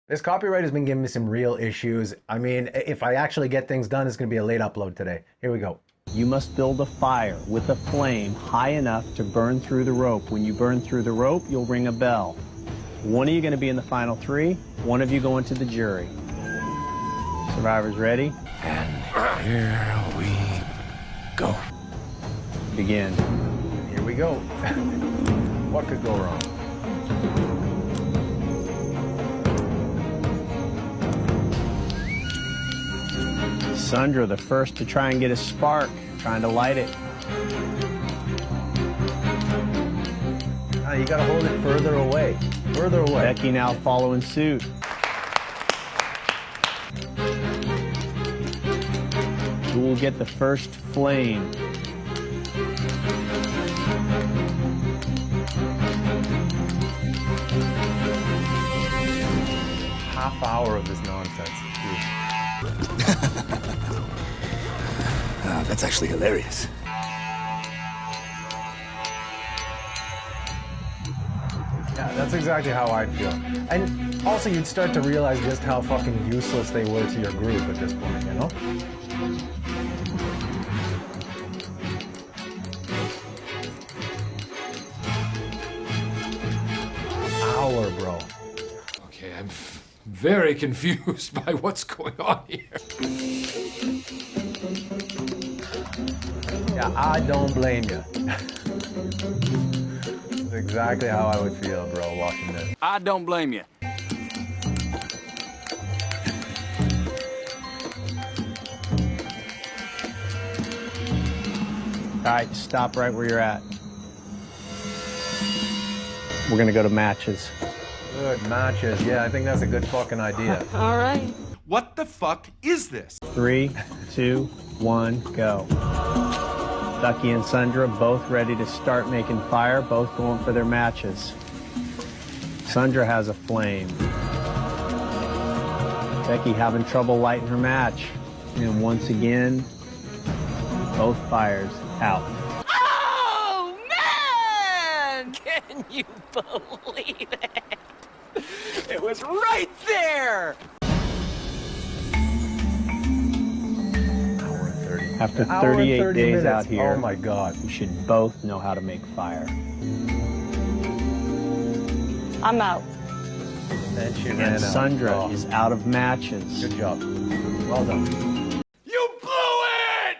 This copyright has been giving me some real issues. I mean, if I actually get things done, it's going to be a late upload today. Here we go. You must build a fire with a flame high enough to burn through the rope. When you burn through the rope, you'll ring a bell. One of you going to be in the final three. One of you going to the jury. Survivors ready? And here we go. Begin. Here we go. What could go wrong? Sandra, the first to try and get a spark, trying to light it. You gotta hold it further away. Further away. Becky now following suit. Who will get the first flame? Half hour of this nonsense. That's actually hilarious. Yeah, that's exactly how I'd feel. And also, you'd start to realize just how fucking useless they were to your group at this point, you know? Hour, bro. Okay, I'm very confused by what's going on here. Yeah, I don't blame you. That's exactly how I would feel, bro, watching this. I don't blame you. All right, stop right where you're at. We're gonna go to matches. Good matches. Yeah, I think that's a good fucking idea. All right. What the fuck is this? 3, 2, 1, go. Ducky and Sandra both ready to start making fire, both going for their matches. Sandra has a flame. Becky having trouble lighting her match. And once again, both fires out. Oh, man! Can you believe it? It was right there! After 38 days minutes. out here, Oh my God. you should both know how to make fire. I'm out. And she ran And out. Sandra Oh, is out of matches. good job. Well done. You blew it!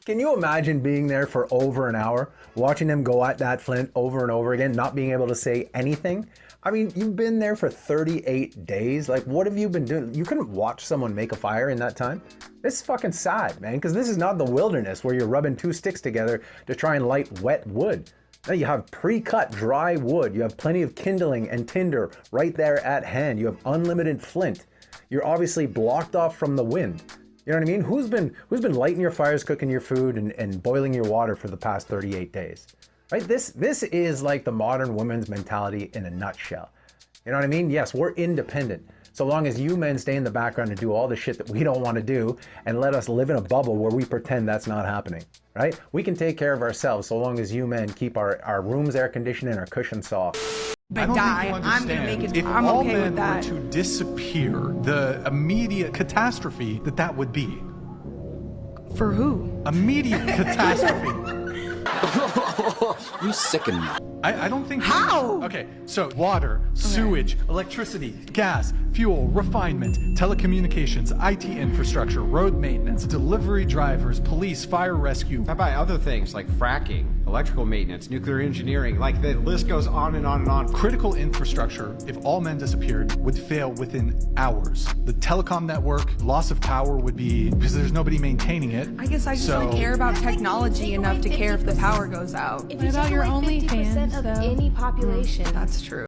Can you imagine being there for over an hour, watching them go at that flint over and over again, not being able to say anything? I mean, you've been there for 38 days. Like, what have you been doing? You couldn't watch someone make a fire in that time? This is fucking sad, man, because this is not the wilderness where you're rubbing two sticks together to try and light wet wood. No, you have pre-cut dry wood. You have plenty of kindling and tinder right there at hand. You have unlimited flint. You're obviously blocked off from the wind. You know what I mean? Who's been lighting your fires, cooking your food, and boiling your water for the past 38 days? Right? This is like the modern woman's mentality in a nutshell. You know what I mean? Yes, we're independent. So long as you men stay in the background and do all the shit that we don't want to do and let us live in a bubble where we pretend that's not happening, right? We can take care of ourselves so long as you men keep our rooms air conditioned and our cushions soft. I die, I'm gonna make it. I'm okay with that. If all men were to disappear, the immediate catastrophe that would be. For who? Immediate catastrophe. You sicken me. I don't think. How? Okay, so water, sewage, electricity, gas, fuel, refinement, telecommunications, IT infrastructure, road maintenance, delivery drivers, police, fire rescue. How about other things like fracking, electrical maintenance, nuclear engineering, like the list goes on and on and on. Critical infrastructure, if all men disappeared, would fail within hours. The telecom network, loss of power would be because there's nobody maintaining it. I guess I just don't care about technology enough to care if the power goes out. What about your OnlyFans, of any population? That's true.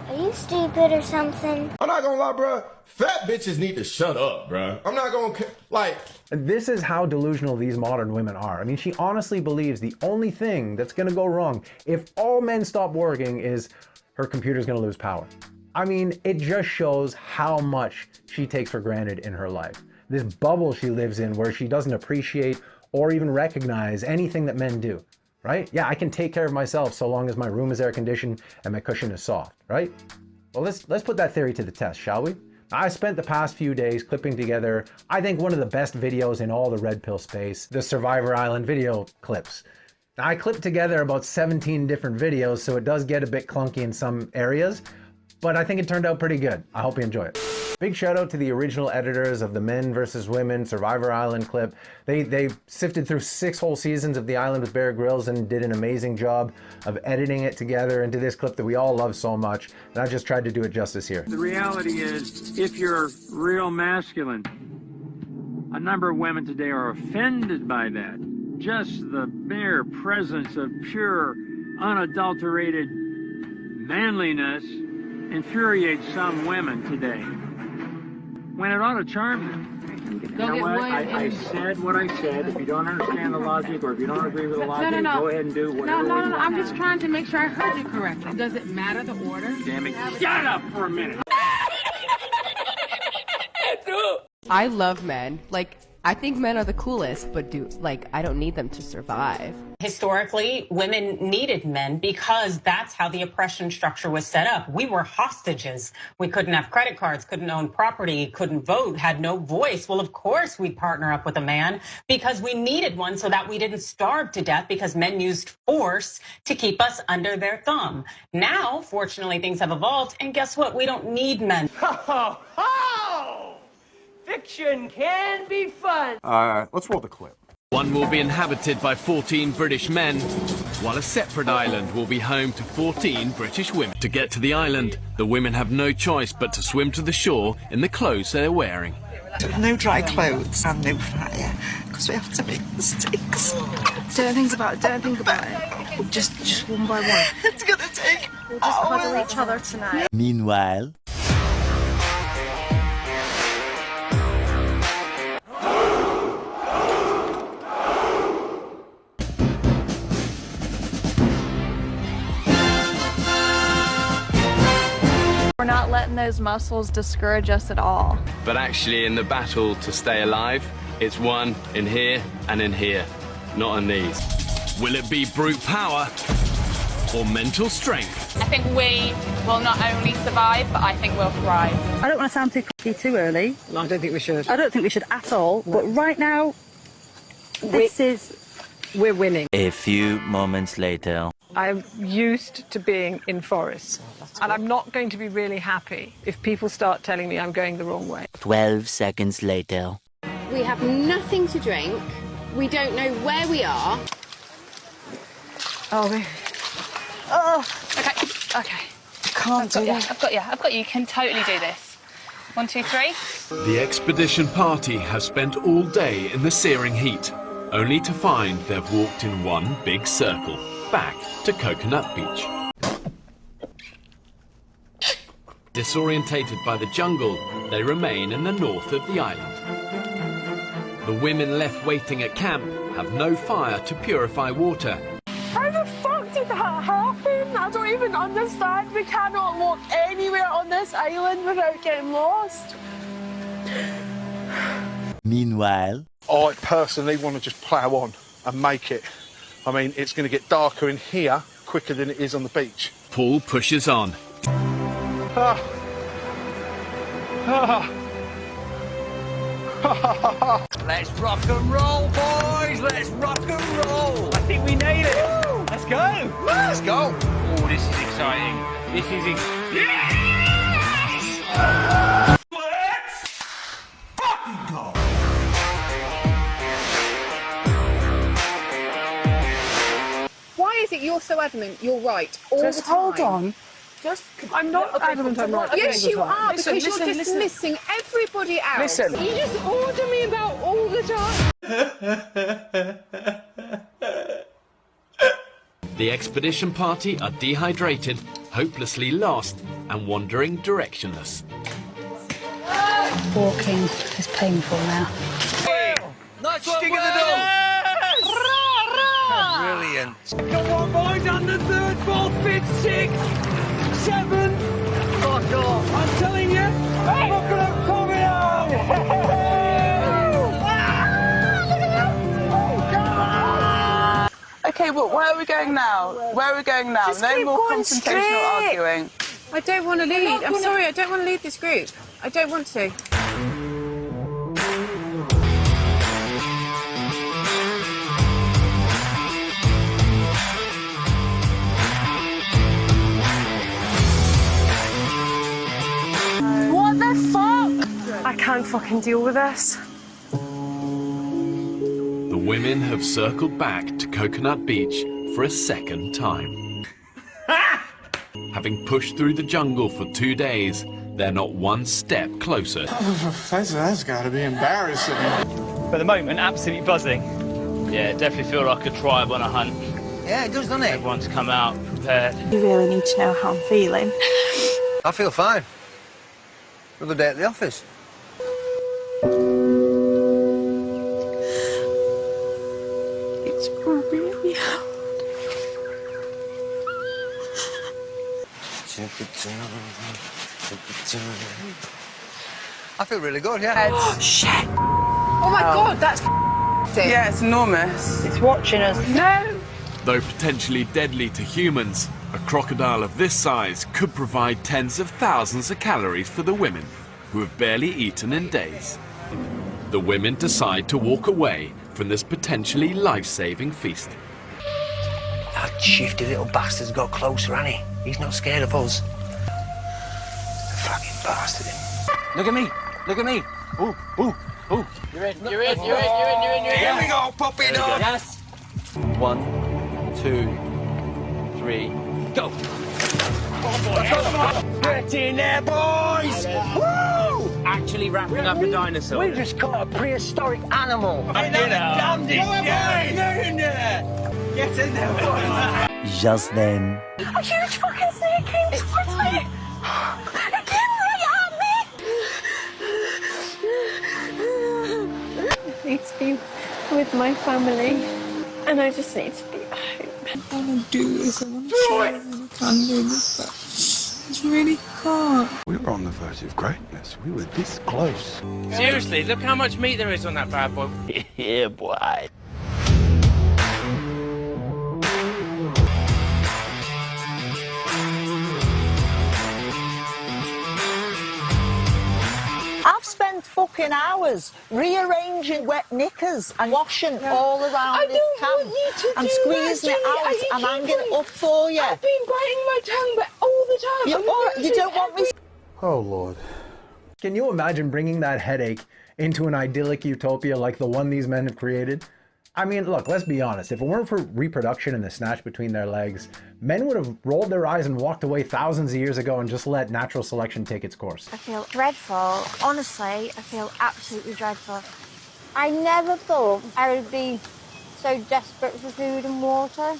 Are you stupid or something? I'm not gonna lie, bruh. Fat bitches need to shut up, bruh. I'm not gonna, like... This is how delusional these modern women are. I mean, she honestly believes the only thing that's gonna go wrong if all men stop working is her computer's gonna lose power. I mean, it just shows how much she takes for granted in her life. This bubble she lives in where she doesn't appreciate or even recognize anything that men do, right? Yeah, I can take care of myself so long as my room is air conditioned and my cushion is soft, right? Well, let's put that theory to the test, shall we? I spent the past few days clipping together, I think, one of the best videos in all the Red Pill space, the Survivor Island video clips. I clipped together about 17 different videos, so it does get a bit clunky in some areas, but I think it turned out pretty good. I hope you enjoy it. Big shout out to the original editors of the Men vs. Women Survivor Island clip. They sifted through 6 whole seasons of The Island with Bear Grylls and did an amazing job of editing it together into this clip that we all love so much. And I just tried to do it justice here. The reality is, if you're real masculine, a number of women today are offended by that. Just the mere presence of pure, unadulterated manliness infuriates some women today, when it ought to charm them. You know what? I said what I said. If you don't understand the logic, or if you don't agree with the logic, go ahead and do whatever. No. I'm just trying to make sure I heard you correctly. Does it matter the order? Damn it! Shut up for a minute. I love men. Like, I think men are the coolest, but I don't need them to survive. Historically, women needed men because that's how the oppression structure was set up. We were hostages. We couldn't have credit cards, couldn't own property, couldn't vote, had no voice. Well, of course we'd partner up with a man because we needed one so that we didn't starve to death because men used force to keep us under their thumb. Now, fortunately, things have evolved, and guess what? We don't need men. Fiction can be fun. Let's roll the clip. One will be inhabited by 14 British men, while a separate island will be home to 14 British women. To get to the island, the women have no choice but to swim to the shore in the clothes they're wearing. No dry clothes and no fire, because we have to make mistakes. Don't think about it. Just one by one. It's gonna take. We'll just cuddle each other tonight. Meanwhile. We're not letting those muscles discourage us at all. But actually, in the battle to stay alive, it's one in here and in here, not on these. Will it be brute power or mental strength? I think we will not only survive, but I think we'll thrive. I don't want to sound too cocky too early. No, I don't think we should. I don't think we should at all. But right now, we're winning. A few moments later. I'm used to being in forests, and I'm not going to be really happy if people start telling me I'm going the wrong way. 12 seconds later. We have nothing to drink. We don't know where we are. Okay. Can't do it. I've got you. You can totally do this. 1, 2, 3. The expedition party has spent all day in the searing heat, only to find they've walked in one big circle, back to Coconut Beach. Disorientated by the jungle, they remain in the north of the island. The women left waiting at camp have no fire to purify water. How the fuck did that happen? I don't even understand. We cannot walk anywhere on this island without getting lost. Meanwhile. I personally want to just plough on and make it. I mean, it's going to get darker in here quicker than it is on the beach. Paul pushes on. Let's rock and roll, boys! Let's rock and roll! I think we made it! Woo! Let's go! Let's go! Oh, this is exciting. This is Yes! Let's fucking go! Why is it you're so adamant you're right all the time? Just hold on. I'm not adamant I'm right. Yes, you are, because you're dismissing everybody else. Listen. You just order me about all the time. The expedition party are dehydrated, hopelessly lost, and wandering directionless. Walking is painful now. Nice one, King of the Dog! Brilliant. Come on, boys, on the 3rd, 4th, 5th, 6th, 7. Fuck off. I'm telling you, look at them coming out! Okay, but where are we going now? Where are we going now? Just no keep more going confrontation or straight. arguing. I don't want to lead. I'm sorry, I don't want to lead this group. I don't want to. What the fuck? I can't fucking deal with this. The women have circled back to Coconut Beach for a second time. Having pushed through the jungle for 2 days, they're not one step closer. That's gotta be embarrassing. For the moment, absolutely buzzing. Yeah, definitely feel like a tribe on a hunt. Yeah, it does, doesn't it? Everyone's come out prepared. You really need to know how I'm feeling. I feel fine. Another day at the office. It's really hard. I feel really good, yeah. Oh, shit. Oh my God, that's Yeah, it's enormous. It's watching us. No! Though potentially deadly to humans, a crocodile of this size could provide tens of thousands of calories for the women, who have barely eaten in days. The women decide to walk away from this potentially life-saving feast. That shifty little bastard's got closer, hasn't he? He's not scared of us. Fucking bastard him. Look at me! Look at me! Ooh, ooh, ooh. You're in, you're in, you're in, you're in, you're in, you're in. Here we go, puppy dog! Yes. 1, 2, 3, go! Get in there, boys! Woo! Actually wrapping up a dinosaur. We just caught a prehistoric animal. Get in there! Get in there, boys! Just then. A huge fucking snake came towards me. It came right at me. I need to be with my family, and I just need to be at home. I want to do this. I want to show them I can do this, but it's really hard. We were on the verge of greatness. We were this close. Seriously, look how much meat there is on that bad boy. Yeah, boy. I've spent fucking hours rearranging wet knickers and washing all around this camp. I'm squeezing it out and hanging it up for you. I've been biting my tongue but all the time. You don't want me. Oh, Lord. Can you imagine bringing that headache into an idyllic utopia like the one these men have created? I mean, look, let's be honest. If it weren't for reproduction and the snatch between their legs, men would have rolled their eyes and walked away thousands of years ago and just let natural selection take its course. I feel dreadful. Honestly, I feel absolutely dreadful. I never thought I would be so desperate for food and water.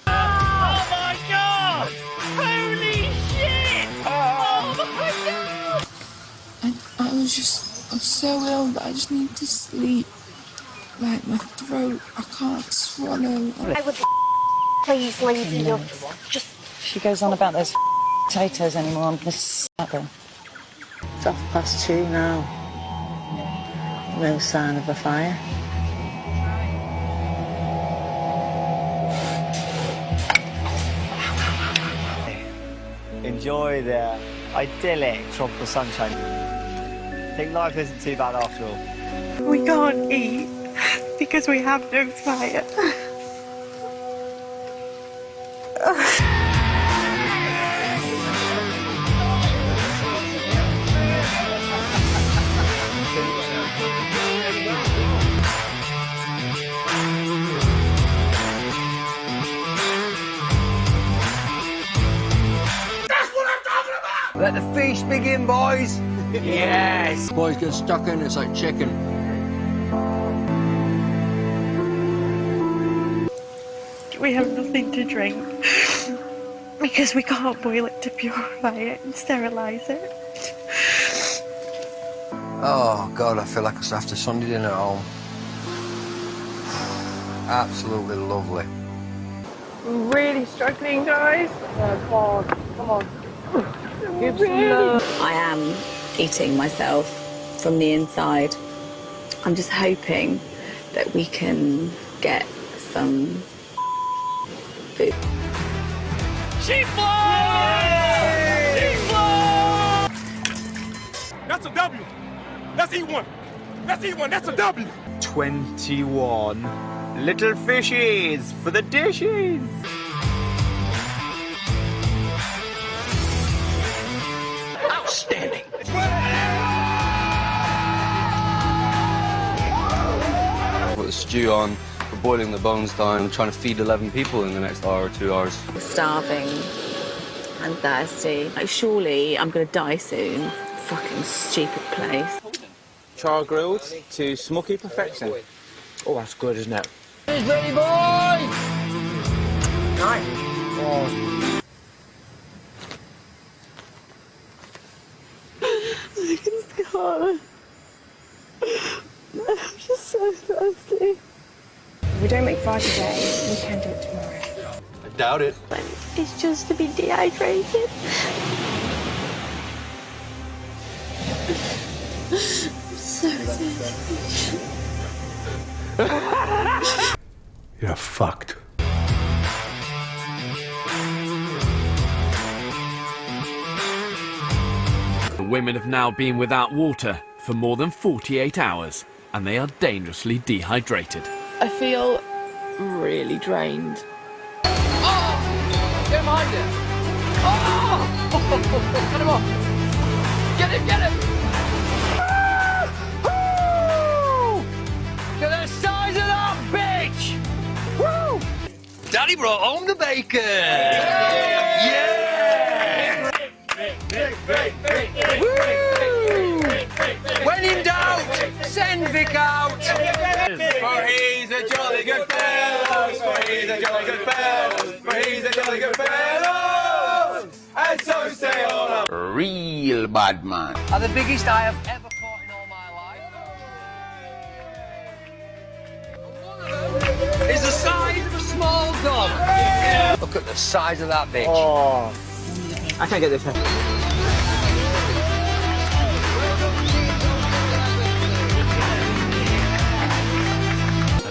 Oh my God! Holy shit! Oh my God! I'm so ill that I just need to sleep. Like my throat, I can't swallow. I would please leave you. Just. She goes on about those potatoes anymore. I'm gonna slap her. It's 2:30 now. No sign of a fire. Enjoy the idyllic tropical sunshine. I think life isn't too bad after all. We can't eat because we have no fire. Let the feast begin, boys. Yes! Boys get stuck in, it's like chicken. We have nothing to drink because we can't boil it to purify it and sterilise it. Oh, God, I feel like I after Sunday dinner at home. Absolutely lovely. I'm really struggling, guys. Oh, God, come on. I am eating myself from the inside. I'm just hoping that we can get some food. She flies! That's a W. Let's eat one. Let's eat one. That's a W. 21 little fishies for the dishes. Outstanding. Put the stew on, we're boiling the bones down, trying to feed 11 people in the next hour or 2 hours. Starving. I'm thirsty. Like, surely I'm gonna die soon. Fucking stupid place. Char grilled to smoky perfection. Oh, that's good, isn't it? Who's ready, boys? Nice. Oh. I can't. I'm just so thirsty. If we don't make fire today, we can do it tomorrow. I doubt it. It's just to be dehydrated. I'm so thirsty. You're fucked. The women have now been without water for more than 48 hours, and they are dangerously dehydrated. I feel really drained. Oh! Get behind him! Oh! Cut him off! Get him, get him! Woo! To the size of that bitch! Woo! Daddy brought home the bacon! Yeah! Woo! When in doubt, send Vic out! For he's a jolly good fellow! For he's a jolly good fellow! For he's a jolly good fellow! And so say all of Real bad man. Are the biggest I have ever fought in all my life. Is the size of a small dog. Look at the size of that bitch. Oh. I can't get this head.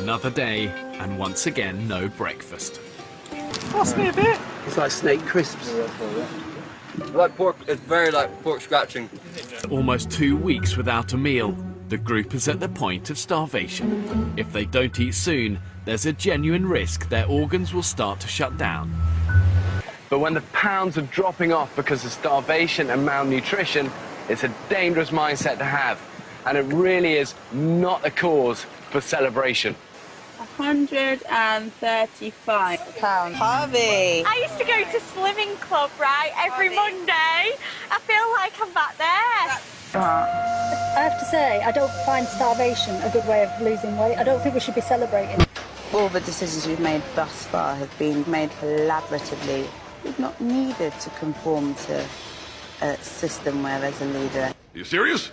Another day, and once again, no breakfast. Pass me a bit. It's like snake crisps. Like pork, it's very like pork scratching. Almost 2 weeks without a meal. The group is at the point of starvation. If they don't eat soon, there's a genuine risk their organs will start to shut down. But when the pounds are dropping off because of starvation and malnutrition, it's a dangerous mindset to have. And it really is not a cause for celebration. £135. Harvey! I used to go to swimming club, right, every Monday. I feel like I'm back there. I have to say, I don't find starvation a good way of losing weight. I don't think we should be celebrating. All the decisions we've made thus far have been made collaboratively. We've not needed to conform to a system where there's a leader. You serious?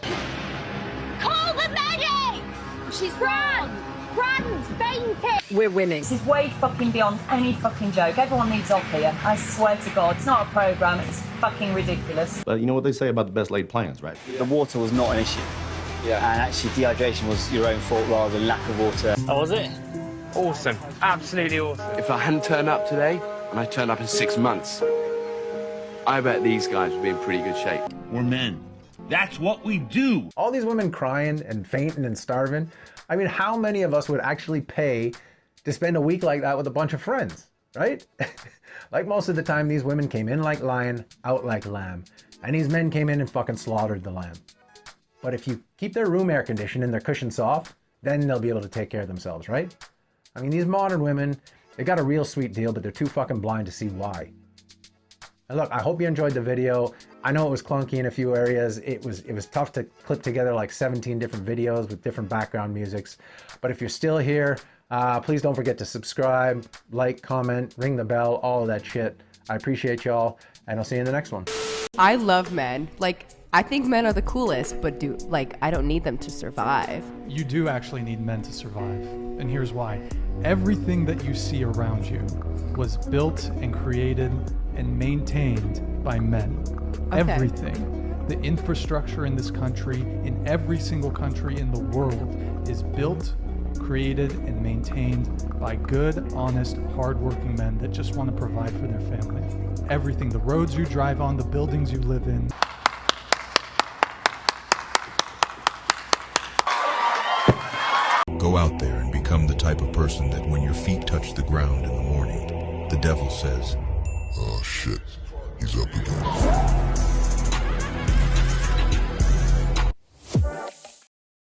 Call the medics! She's Fran! Fran's fainted! We're winning. This is way fucking beyond any fucking joke. Everyone needs off here. I swear to God, it's not a programme. It's fucking ridiculous. But you know what they say about the best laid plans, right? The water was not an issue. Yeah. And actually dehydration was your own fault rather than lack of water. Oh, was it? Awesome. Absolutely awesome. If I hadn't turned up today, and I turned up in 6 months, I bet these guys would be in pretty good shape. We're men. That's what we do. All these women crying and fainting and starving. I mean, how many of us would actually pay to spend a week like that with a bunch of friends, right? Like most of the time, these women came in like lion, out like lamb. And these men came in and fucking slaughtered the lamb. But if you keep their room air conditioned and their cushions soft, then they'll be able to take care of themselves, right? I mean, these modern women, they got a real sweet deal, but they're too fucking blind to see why. And look, I hope you enjoyed the video. I know it was clunky in a few areas. It was tough to clip together like 17 different videos with different background musics. But if you're still here, please don't forget to subscribe, like, comment, ring the bell, all of that shit. I appreciate y'all, and I'll see you in the next one. I love men. Like, I think men are the coolest, but I don't need them to survive. You do actually need men to survive, and here's why. Everything that you see around you was built and created and maintained by men. Okay. Everything. The infrastructure in this country, in every single country in the world, is built, created, and maintained by good, honest, hardworking men that just want to provide for their family. Everything, the roads you drive on, the buildings you live in. Go out there and become the type of person that when your feet touch the ground in the morning, the devil says, "Oh shit, he's up again."